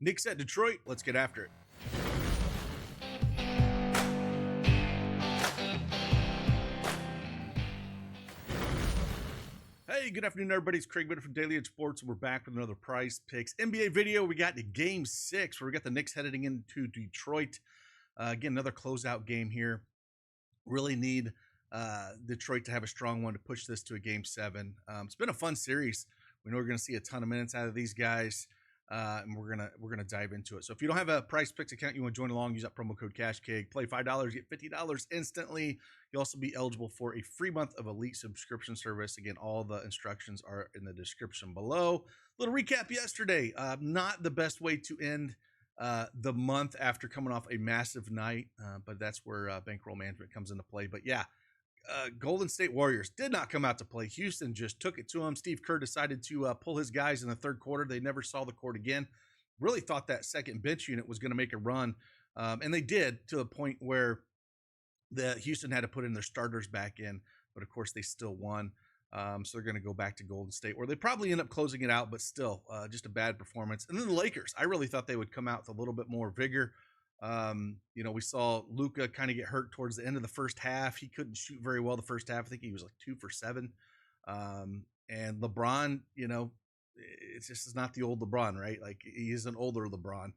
Knicks at Detroit. Let's get after it. Hey, good afternoon, everybody. It's Craig Bitter from Daily Edge Sports, and we're back with another Prize Picks NBA video. We got to Game 6, where we got the Knicks heading into Detroit. Again, another closeout game here. Really need Detroit to have a strong one to push this to a Game 7. It's been a fun series. We know we're going to see a ton of minutes out of these guys, and we're gonna dive into it. So if you don't have a PrizePicks account, you want to join along, use that promo code CashKeg. Play $5, get $50 instantly. You'll also be eligible for a free month of Elite subscription service. Again, all the instructions are in the description below. Little recap yesterday. Not the best way to end the month after coming off a massive night, but that's where bankroll management comes into play. But yeah, Golden State Warriors did not come out to play. Houston just took it to them. Steve Kerr decided to pull his guys in the third quarter. They never saw the court again. Really thought that second bench unit was going to make a run, and they did, to the point where the Houston had to put in their starters back in. But of course, they still won. So they're going to go back to Golden State, where they probably end up closing it out, but still just a bad performance. And then the Lakers, I really thought they would come out with a little bit more vigor. We saw Luka kind of get hurt towards the end of the first half. He couldn't shoot very well the first half. I think he was like 2 for 7. And LeBron, it's just not the old LeBron, right? Like, he is an older LeBron.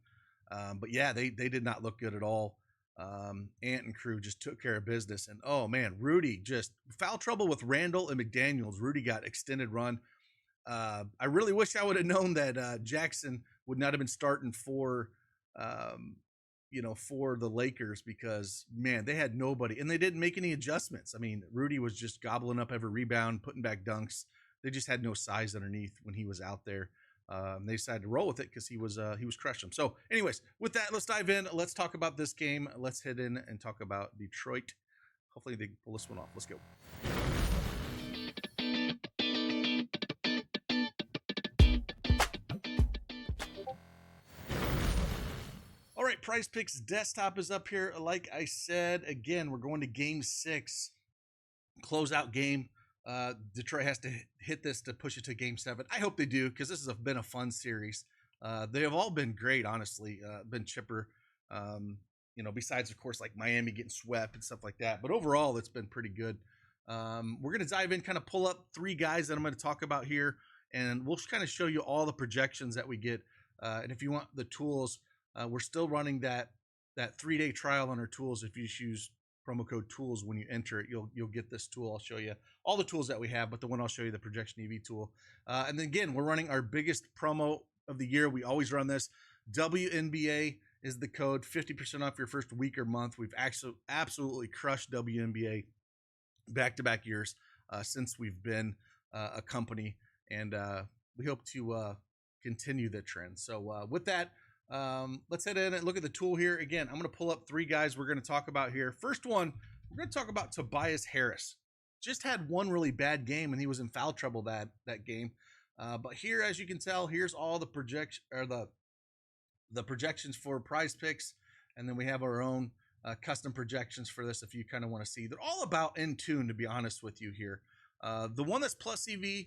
But yeah, they did not look good at all. Ant and crew just took care of business. And oh man, Rudy just foul trouble with Randall and McDaniels. Rudy got extended run. I really wish I would have known that Jackson would not have been starting for the Lakers, because man, they had nobody, and they didn't make any adjustments. I mean, Rudy was just gobbling up every rebound, putting back dunks. They just had no size underneath when he was out there. They decided to roll with it because he was crushing them. So anyways, with that, let's dive in. Let's talk about this game. Let's head in and talk about Detroit. Hopefully they can pull this one off. Let's go. All right, PrizePicks desktop is up here. Like I said, again, we're going to Game 6, closeout game. Detroit has to hit this to push it to Game 7. I hope they do, because this has been a fun series. They have all been great, honestly. Been chipper, besides, of course, like Miami getting swept and stuff like that. But overall, it's been pretty good. We're going to dive in, kind of pull up 3 guys that I'm going to talk about here, and we'll kind of show you all the projections that we get. And if you want the tools, we're still running that 3-day trial on our tools. If you use promo code TOOLS when you enter it, you'll get this tool. I'll show you all the tools that we have, but the one I'll show you, the projection EV tool. And then again, we're running our biggest promo of the year. We always run this. WNBA is the code, 50% off your first week or month. We've actually absolutely crushed WNBA back-to-back years since we've been a company, and we hope to continue the trend. So with that, let's head in and look at the tool here. Again, I'm going to pull up 3 guys we're going to talk about here. First one, we're going to talk about Tobias Harris. Just had one really bad game, and he was in foul trouble that game. But here, as you can tell, here's all the projections for PrizePicks, and then we have our own custom projections for this if you kind of want to see. They're all about in tune, to be honest with you here. The one that's plus EV,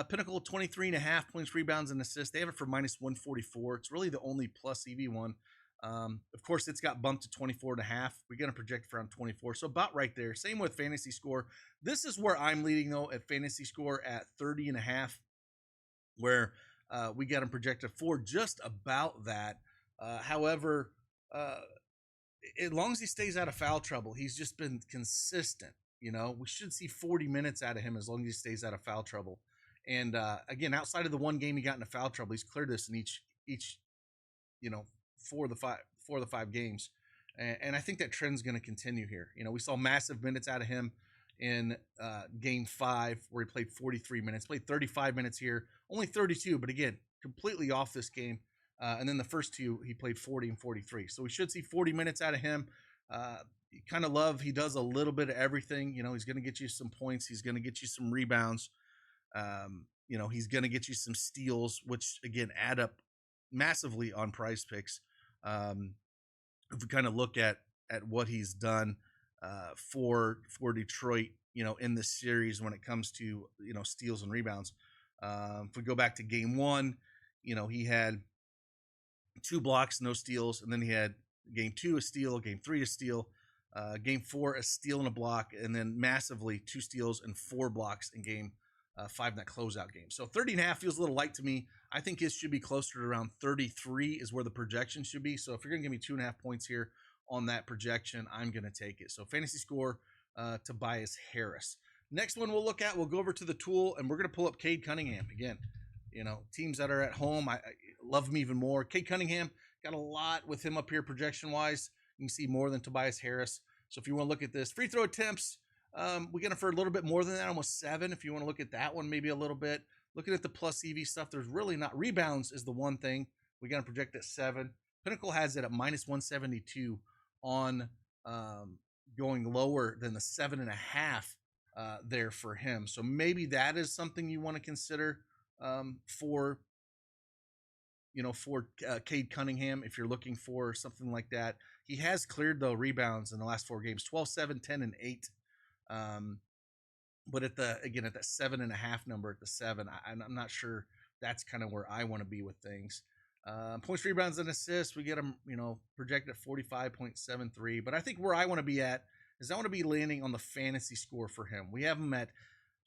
Pinnacle 23.5 points, rebounds, and assists. They have it for minus 144. It's really the only plus EV one. Of course, it's got bumped to 24.5. We're going to project for around 24, so about right there. Same with fantasy score. This is where I'm leading, though, at fantasy score at 30.5, where we got him projected for just about that. However, as long as he stays out of foul trouble, he's just been consistent. We should see 40 minutes out of him as long as he stays out of foul trouble. And again, outside of the one game he got into foul trouble, he's cleared this in each 4 of the 5 games. And I think that trend's going to continue here. We saw massive minutes out of him in Game 5, where he played 43 minutes, played 35 minutes here, only 32, but again, completely off this game. And then the first 2, he played 40 and 43. So we should see 40 minutes out of him. You kind of love, he does a little bit of everything. He's going to get you some points. He's going to get you some rebounds. He's going to get you some steals, which again add up massively on PrizePicks. If we kind of look at what he's done for Detroit, in this series when it comes to steals and rebounds. If we go back to Game 1, he had 2 blocks, no steals, and then he had game 2 a steal, game 3 a steal, game 4 a steal and a block, and then massively 2 steals and 4 blocks in game 5 in that closeout game. So 30.5 feels a little light to me. I think his should be closer to around 33 is where the projection should be. So if you're going to give me 2.5 points here on that projection, I'm going to take it. So fantasy score, Tobias Harris. Next one we'll look at, we'll go over to the tool, and we're going to pull up Cade Cunningham. Again, you know, teams that are at home, I love him even more. Cade Cunningham, got a lot with him up here projection-wise. You can see more than Tobias Harris. So if you want to look at this, free throw attempts, we get him for a little bit more than that, almost 7. If you want to look at that one, maybe a little bit. Looking at the plus EV stuff, there's really not. Rebounds is the one thing. We got to project at 7. Pinnacle has it at minus 172 on going lower than the 7.5 there for him. So maybe that is something you want to consider for Cade Cunningham if you're looking for something like that. He has cleared, though, rebounds in the last 4 games, 12, 7, 10, and 8. But at that 7.5 number at the 7, I'm not sure that's kind of where I want to be with things. Points, rebounds, and assists, we get him, projected at 45.73. But I think where I want to be at is I want to be landing on the fantasy score for him. We have him at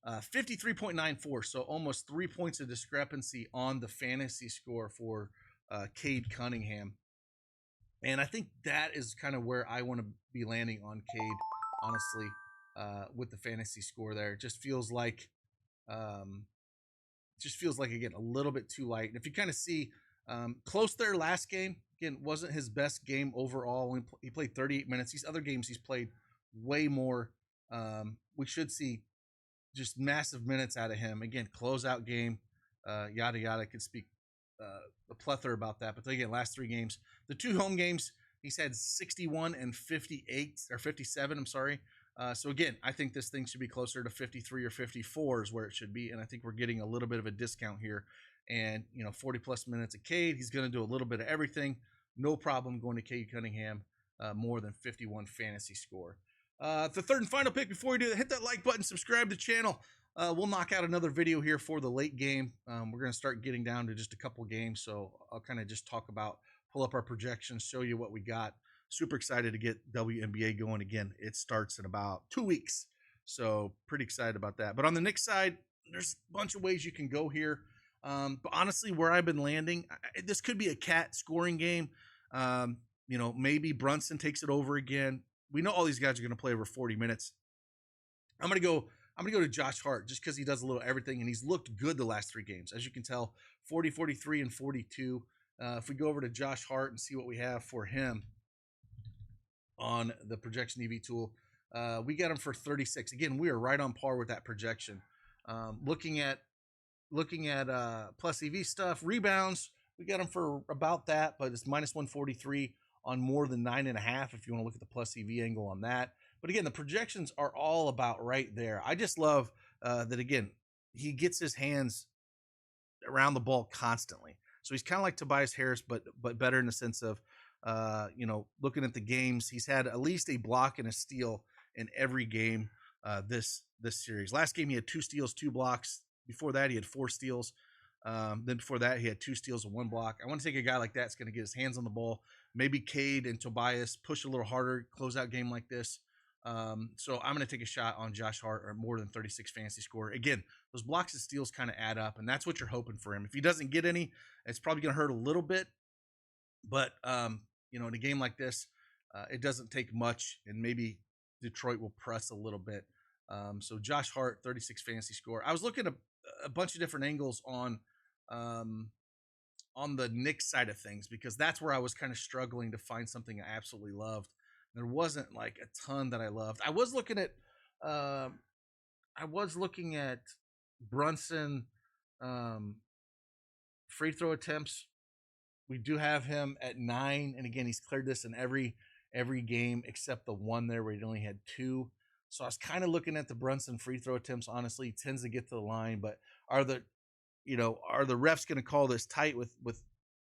53.94, so almost 3 points of discrepancy on the fantasy score for Cade Cunningham. And I think that is kind of where I want to be landing on Cade, honestly, with the fantasy score there. It just feels like, again, a little bit too light. And if you kind of see close there last game, again, wasn't his best game overall. He played 38 minutes. These other games he's played way more. We should see just massive minutes out of him. Again, closeout game, yada, yada. I could speak a plethora about that. But again, last 3 games, the 2 home games, he's had 61 and 58 or 57. I'm sorry. So again, I think this thing should be closer to 53 or 54 is where it should be. And I think we're getting a little bit of a discount here. And, 40 plus minutes of Cade. He's going to do a little bit of everything. No problem going to Cade Cunningham, more than 51 fantasy score. The third and final pick before we do that, hit that like button, subscribe to the channel. We'll knock out another video here for the late game. We're going to start getting down to just a couple games. So I'll kind of just pull up our projections, show you what we got. Super excited to get WNBA going again. It starts in about 2 weeks. So pretty excited about that. But on the Knicks side, there's a bunch of ways you can go here. But honestly, where I've been landing, this could be a cat scoring game. Maybe Brunson takes it over again. We know all these guys are going to play over 40 minutes. I'm going to go to Josh Hart just because he does a little everything, and he's looked good the last 3 games. As you can tell, 40, 43, and 42. If we go over to Josh Hart and see what we have for him on the projection EV tool, we got him for 36. Again, we are right on par with that projection. Looking at plus EV stuff, rebounds, we got him for about that, but it's minus 143 on more than 9.5 if you want to look at the plus EV angle on that. But again, the projections are all about right there. I just love that, again, he gets his hands around the ball constantly. So he's kind of like Tobias Harris, but better in the sense of, looking at the games, he's had at least a block and a steal in every game this series. Last game, he had 2 steals, 2 blocks. Before that, he had 4 steals. Then before that, he had 2 steals and 1 block. I want to take a guy like that that's going to get his hands on the ball. Maybe Cade and Tobias push a little harder, closeout game like this. So I'm going to take a shot on Josh Hart or more than 36 fantasy score. Again, those blocks and steals kind of add up, and that's what you're hoping for him. If he doesn't get any, it's probably going to hurt a little bit. But, in a game like this, it doesn't take much, and maybe Detroit will press a little bit. So Josh Hart, 36 fantasy score. I was looking at a bunch of different angles on the Knicks side of things because that's where I was kind of struggling to find something I absolutely loved. There wasn't like a ton that I loved. I was looking at Brunson free throw attempts. We do have him at 9, and again, he's cleared this in every game except the one there where he only had 2. So I was kind of looking at the Brunson free throw attempts. Honestly, he tends to get to the line, but are the refs going to call this tight with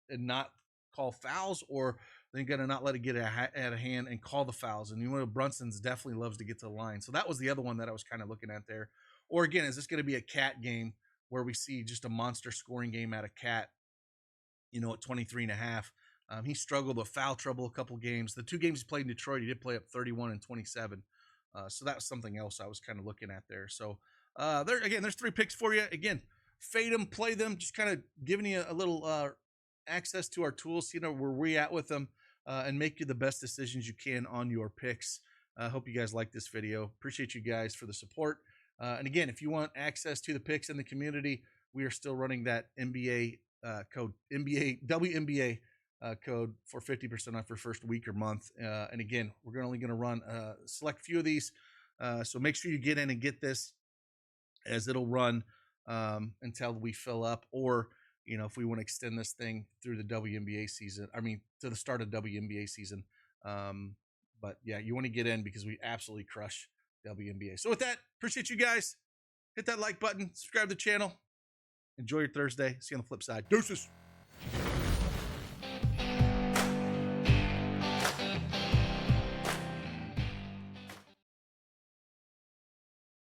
and not call fouls, or they're going to not let it get out of hand and call the fouls? And Brunson's definitely loves to get to the line. So that was the other one that I was kind of looking at there. Or again, is this going to be a cat game where we see just a monster scoring game out of Cat, at 23.5? He struggled with foul trouble a couple games. The 2 games he played in Detroit, he did play up 31 and 27. So that was something else I was kind of looking at there. So there's 3 picks for you. Again, fade them, play them, just kind of giving you a little access to our tools, where we're at with them, and make you the best decisions you can on your picks. I hope you guys like this video. Appreciate you guys for the support. And again, if you want access to the picks in the community, we are still running that NBA code, WNBA code for 50% off your first week or month. And again, we're only going to run a select few of these. So make sure you get in and get this, as it'll run until we fill up, or if we want to extend this thing through the WNBA season, to the start of WNBA season. But yeah, you want to get in because we absolutely crush WNBA. So with that, appreciate you guys. Hit that like button, subscribe to the channel. Enjoy your Thursday. See you on the flip side. Deuces.